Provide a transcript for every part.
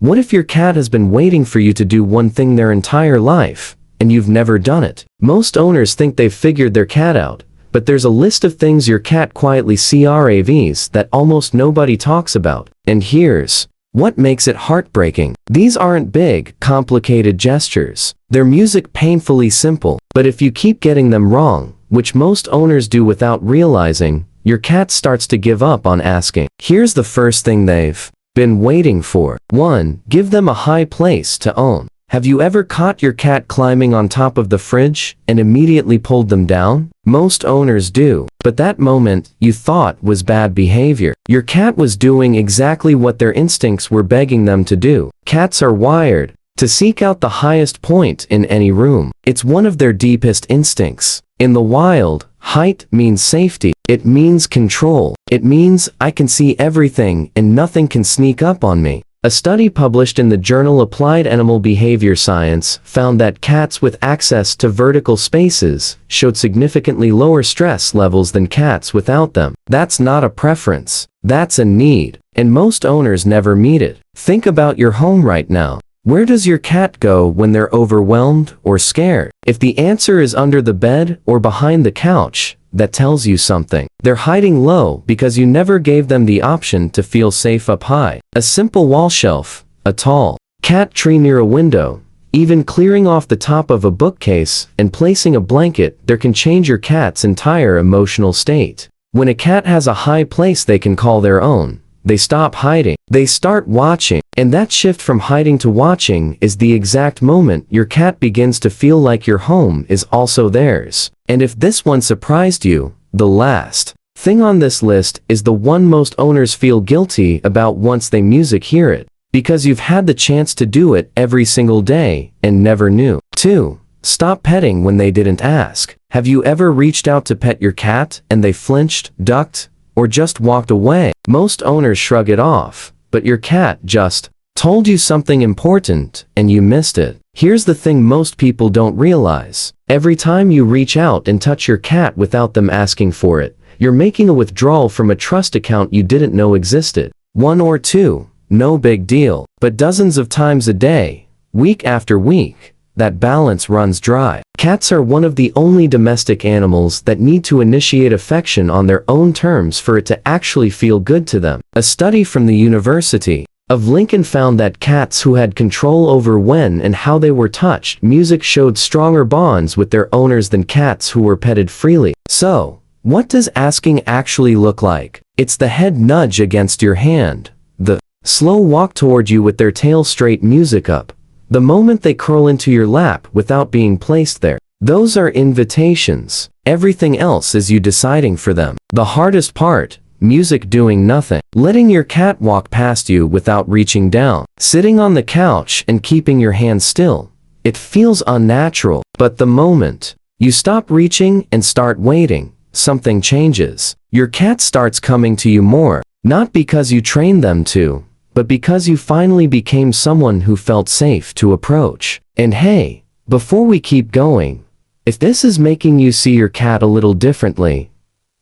What if your cat has been waiting for you to do one thing their entire life, and you've never done it? Most owners think they've figured their cat out, but there's a list of things your cat quietly craves that almost nobody talks about. And here's what makes it heartbreaking. These aren't big, complicated gestures. They're music painfully simple. But if you keep getting them wrong, which most owners do without realizing, your cat starts to give up on asking. Here's the first thing they've been waiting for. 1. Give them a high place to own. Have you ever caught your cat climbing on top of the fridge and immediately pulled them down? Most owners do. But that moment, you thought was bad behavior. Your cat was doing exactly what their instincts were begging them to do. Cats are wired to seek out the highest point in any room. It's one of their deepest instincts. In the wild, height means safety. It means control. It means I can see everything and nothing can sneak up on me. A study published in the journal Applied Animal Behavior Science found that cats with access to vertical spaces showed significantly lower stress levels than cats without them. That's not a preference. That's a need. And most owners never meet it. Think about your home right now. Where does your cat go when they're overwhelmed or scared? If the answer is under the bed or behind the couch, that tells you something. They're hiding low because you never gave them the option to feel safe up high. A simple wall shelf, a tall cat tree near a window, even clearing off the top of a bookcase and placing a blanket there can change your cat's entire emotional state. When a cat has a high place they can call their own, they stop hiding. They start watching. And that shift from hiding to watching is the exact moment your cat begins to feel like your home is also theirs. And if this one surprised you, the last thing on this list is the one most owners feel guilty about once they hear it. Because you've had the chance to do it every single day and never knew. 2. Stop petting when they didn't ask. Have you ever reached out to pet your cat and they flinched, ducked, or just walked away? Most owners shrug it off, but your cat just told you something important and you missed it. Here's the thing most people don't realize. Every time you reach out and touch your cat without them asking for it, you're making a withdrawal from a trust account you didn't know existed. 1 or 2, no big deal. But dozens of times a day, week after week, that balance runs dry. Cats are one of the only domestic animals that need to initiate affection on their own terms for it to actually feel good to them. A study from the University of Lincoln found that cats who had control over when and how they were touched showed stronger bonds with their owners than cats who were petted freely. So, what does asking actually look like? It's the head nudge against your hand, the slow walk toward you with their tail straight up, the moment they curl into your lap without being placed there. Those are invitations. Everything else is you deciding for them. The hardest part, doing nothing. Letting your cat walk past you without reaching down. Sitting on the couch and keeping your hand still. It feels unnatural. But the moment you stop reaching and start waiting, something changes. Your cat starts coming to you more. Not because you trained them to, but because you finally became someone who felt safe to approach. And hey, before we keep going, if this is making you see your cat a little differently,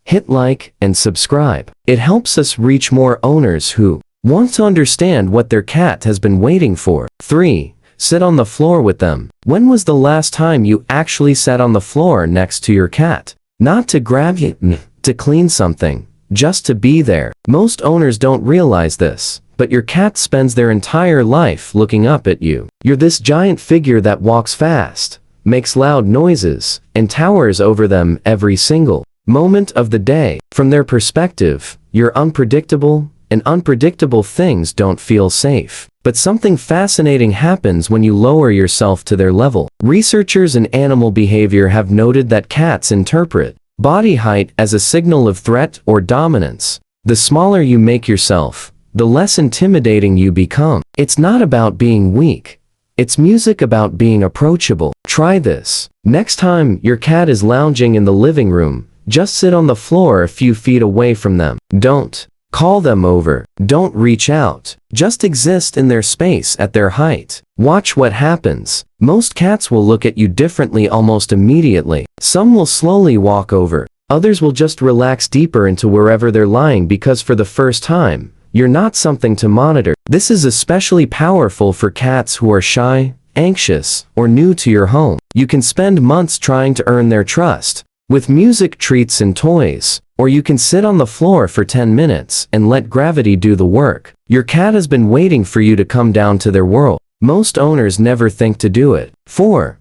hit like and subscribe. It helps us reach more owners who want to understand what their cat has been waiting for. 3. Sit on the floor with them. When was the last time you actually sat on the floor next to your cat? Not to grab you, to clean something, just to be there. Most owners don't realize this, but your cat spends their entire life looking up at you. You're this giant figure that walks fast, makes loud noises, and towers over them every single moment of the day. From their perspective, you're unpredictable, and unpredictable things don't feel safe. But something fascinating happens when you lower yourself to their level. Researchers in animal behavior have noted that cats interpret body height as a signal of threat or dominance. The smaller you make yourself, the less intimidating you become. It's not about being weak. It's music about being approachable. Try this. Next time your cat is lounging in the living room, just sit on the floor a few feet away from them. Don't call them over. Don't reach out. Just exist in their space at their height. Watch what happens. Most cats will look at you differently almost immediately. Some will slowly walk over. Others will just relax deeper into wherever they're lying because for the first time, You're not something to monitor. This is especially powerful for cats who are shy, anxious, or new to your home. You can spend months trying to earn their trust with music, treats, and toys. Or you can sit on the floor for 10 minutes and let gravity do the work. Your cat has been waiting for you to come down to their world. Most owners never think to do it. 4.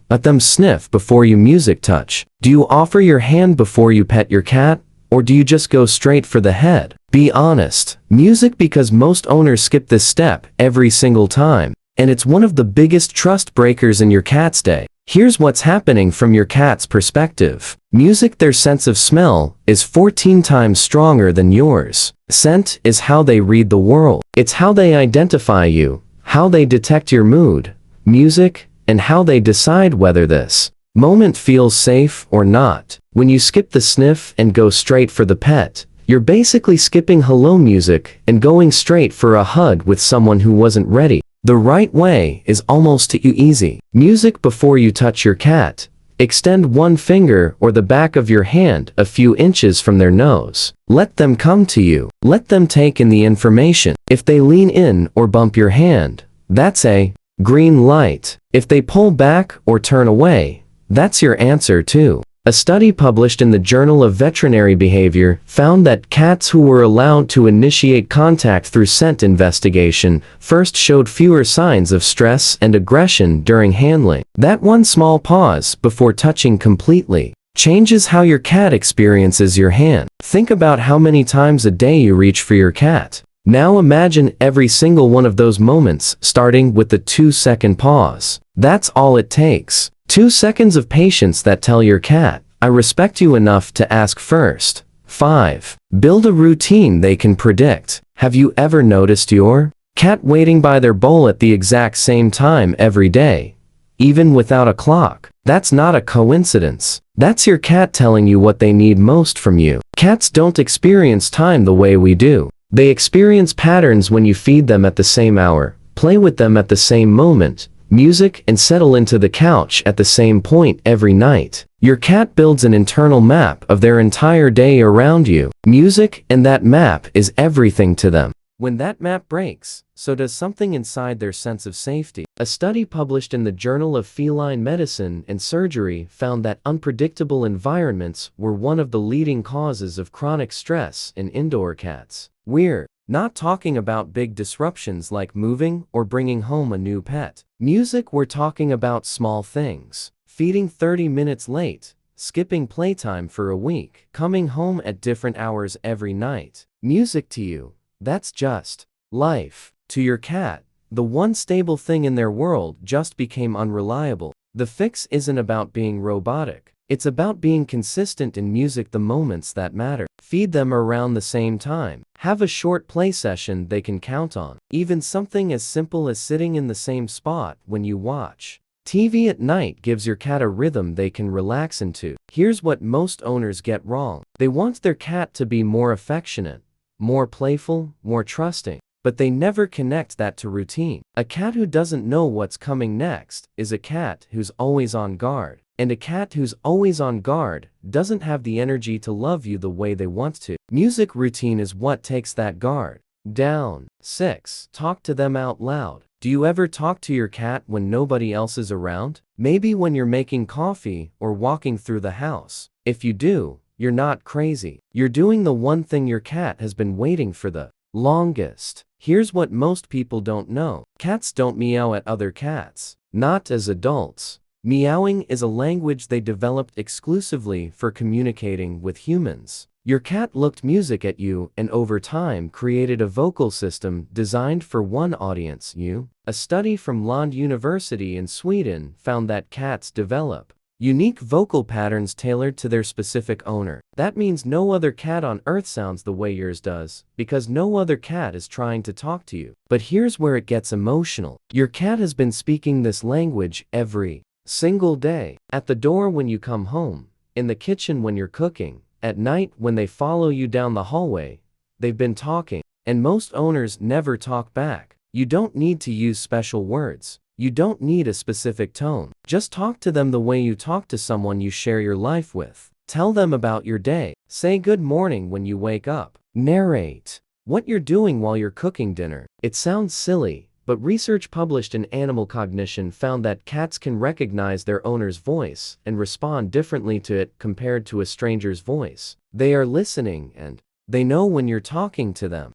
Let them sniff before you music touch. Do you offer your hand before you pet your cat? Or do you just go straight for the head? Be honest. Music, because most owners skip this step every single time. And it's one of the biggest trust breakers in your cat's day. Here's what's happening from your cat's perspective. Music, their sense of smell, is 14 times stronger than yours. Scent is how they read the world. It's how they identify you, how they detect your mood, music, and how they decide whether this moment feels safe or not. When you skip the sniff and go straight for the pet, you're basically skipping hello music and going straight for a hug with someone who wasn't ready. The right way is almost too easy. Music before you touch your cat. Extend one finger or the back of your hand a few inches from their nose. Let them come to you. Let them take in the information. If they lean in or bump your hand, that's a green light. If they pull back or turn away, that's your answer too. A study published in the Journal of Veterinary Behavior found that cats who were allowed to initiate contact through scent investigation first showed fewer signs of stress and aggression during handling. That one small pause before touching completely changes how your cat experiences your hand. Think about how many times a day you reach for your cat. Now imagine every single one of those moments starting with the 2-second pause. That's all it takes. 2 seconds of patience that tell your cat, I respect you enough to ask first. 5. Build a routine they can predict. Have you ever noticed your cat waiting by their bowl at the exact same time every day, even without a clock? That's not a coincidence. That's your cat telling you what they need most from you. Cats don't experience time the way we do. They experience patterns. When you feed them at the same hour, play with them at the same moment, music, and settle into the couch at the same point every night. Your cat builds an internal map of their entire day around you. Music, and that map is everything to them. When that map breaks, so does something inside their sense of safety. A study published in the Journal of Feline Medicine and Surgery found that unpredictable environments were one of the leading causes of chronic stress in indoor cats. We're not talking about big disruptions like moving or bringing home a new pet. Music, we're talking about small things. Feeding 30 minutes late, skipping playtime for a week, coming home at different hours every night. Music to you, that's just life. To your cat, the one stable thing in their world just became unreliable. The fix isn't about being robotic. It's about being consistent in music, the moments that matter. Feed them around the same time. Have a short play session they can count on. Even something as simple as sitting in the same spot when you watch TV at night gives your cat a rhythm they can relax into. Here's what most owners get wrong. They want their cat to be more affectionate, more playful, more trusting, but they never connect that to routine. A cat who doesn't know what's coming next is a cat who's always on guard. And a cat who's always on guard doesn't have the energy to love you the way they want to. Music routine is what takes that guard down. 6. Talk to them out loud. Do you ever talk to your cat when nobody else is around? Maybe when you're making coffee or walking through the house. If you do, you're not crazy. You're doing the one thing your cat has been waiting for the longest. Here's what most people don't know. Cats don't meow at other cats. Not as adults. Meowing is a language they developed exclusively for communicating with humans. Your cat looked music at you and over time created a vocal system designed for one audience, you. A study from Lund University in Sweden found that cats develop unique vocal patterns tailored to their specific owner. That means no other cat on earth sounds the way yours does, because no other cat is trying to talk to you. But here's where it gets emotional. Your cat has been speaking this language every single day. At the door when you come home, in the kitchen when you're cooking, at night when they follow you down the hallway. They've been talking, and most owners never talk back. You don't need to use special words. You don't need a specific tone. Just talk to them the way you talk to someone you share your life with. Tell them about your day. Say good morning when you wake up. Narrate What you're doing while you're cooking dinner. It sounds silly, but research published in Animal Cognition found that cats can recognize their owner's voice and respond differently to it compared to a stranger's voice. They are listening and they know when you're talking to them.